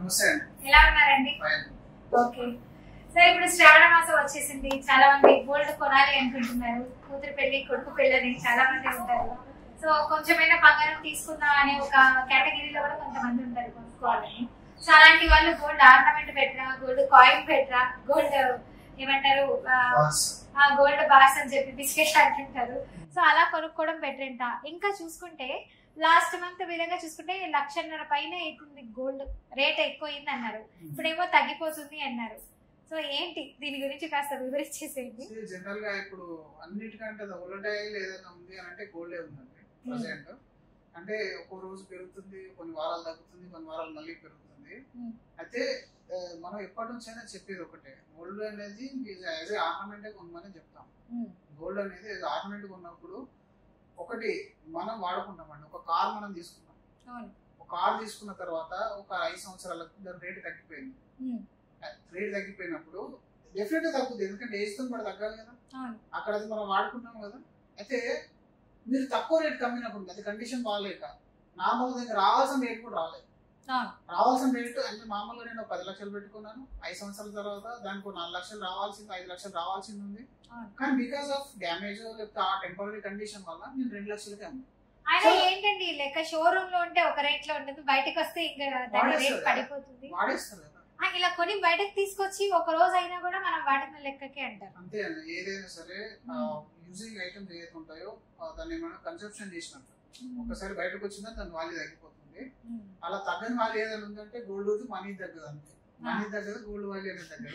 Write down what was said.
నమస్తే అండి. ఎలా ఉన్నారండి? ఓకే సార్, ఇప్పుడు శ్రావణ మాసం వచ్చేసింది. చాలా మంది గోల్డ్ కొనాలి అనుకుంటున్నారు. కూతురు పెళ్లి, కొడుకు పెళ్ళని చాలా మంది ఉంటారు. సో కొంచెమైనా బంగారం తీసుకుందాం అనే ఒక కేటగిరీలో కూడా కొంతమంది ఉంటారు కొనుక్కోవాలని. సో అలాంటి వాళ్ళు గోల్డ్ ఆర్నమెంట్ పెట్టరా, గోల్డ్ కాయిన్ పెట్టరా, గోల్డ్ ఏమంటారు గోల్డ్ బాస్ అని చెప్పి బిస్కెట్ అంటుంటారు. సో అలా కొనుక్కోవడం బెటర్ అంట. ఇంకా చూసుకుంటే లాస్ట్ మంత్ విధంగా చూసుకుంటే 1,50,000 పైన అవుతుంది గోల్డ్ రేట్, ఎక్కువైంది అన్నారు. ఇప్పుడేమో తగ్గిపోతుంది అన్నారు. సో ఏంటి దీని గురించి కాస్త వివరించేసేయండి. జనరల్ గా ఇప్పుడు అన్నిటికంటే వోలటైల్ ఏదైనా ఉంది అని అంటే గోల్డే ఉందండి ప్రజెంట్. అంటే ఒక రోజు పెరుగుతుంది, కొన్ని వారాలు తగ్గుతుంది, కొన్ని వారాలు మళ్ళీ పెరుగుతుంది. అయితే మనం ఎప్పటి నుంచి అయినా చెప్పేది ఒకటే, గోల్డ్ అనేది యాజ్ ఏ ఆర్నమెంటే కొనమని చెప్తాం. గోల్డ్ అనేది యాజ్ ఆర్నమెంట్ కొన్నప్పుడు ఒకటి మనం వాడుకుంటామండి. ఒక కార్ మనం తీసుకున్నాం, ఒక కార్ తీసుకున్న తర్వాత ఒక 5 సంవత్సరాలకు దాని రేటు తగ్గిపోయింది. రేట్ తగ్గిపోయినప్పుడు డెఫినెట్ గా తగ్గుతుంది, ఎందుకంటే ఏజ్ తో కూడా తగ్గాలి కదా. అక్కడ అది మనం వాడుకుంటాం కదా. అయితే మీరు తక్కువ రేట్ కమ్మినప్పుడు అది కండిషన్ బాగాలేక నార్మల్ దగ్గర రావాల్సిన రేట్ కూడా రాలేదు. రావాల్సిన రేటు అంటే మామూలుగా నేను 10 లక్షలు పెట్టుకున్నాను, 5 సంవత్సరాల తర్వాత దానికి 4 లక్షలు రావాల్సింది, 5 లక్షలు రావాల్సింది ఉంది. కానీ బికాస్ ఆఫ్ డ్యామేజ్ లేకపోతే ఆ టెంపరీ కండిషన్ వల్ల నేను 2 లక్షలకి అమ్మాను. అయినా ఏంటండి లెక్క, షోరూమ్ లో ఉంటే ఒక రేట్ లో ఉంటుంది, బయటకు వస్తే ఇంకా దాని రేట్ పడిపోతుంది. వాడేస్తారు కదా. ఇలా కొని బయటకు తీసుకొచ్చి ఒక రోజు అయినా కూడా మనం వాడిన లెక్కకే అంటారు. అంతే అండి, ఏదైనా సరే యూజింగ్ ఐటమ్స్ ఏదైతే ఉంటాయో దాన్ని ఏమైనా కన్సంప్షన్ చేసినట్టు ఒకసారి బయటకు వచ్చిందా దాని వాల్యూ తగ్గిపోతుంది. అలా తగ్గని వాల్యూ ఏదైనా ఉందంటే గోల్డ్ మనీ తగ్గదు, అంతే. మనీ తగ్గదు, గోల్డ్ వాల్యూ అనేది తగ్గదు.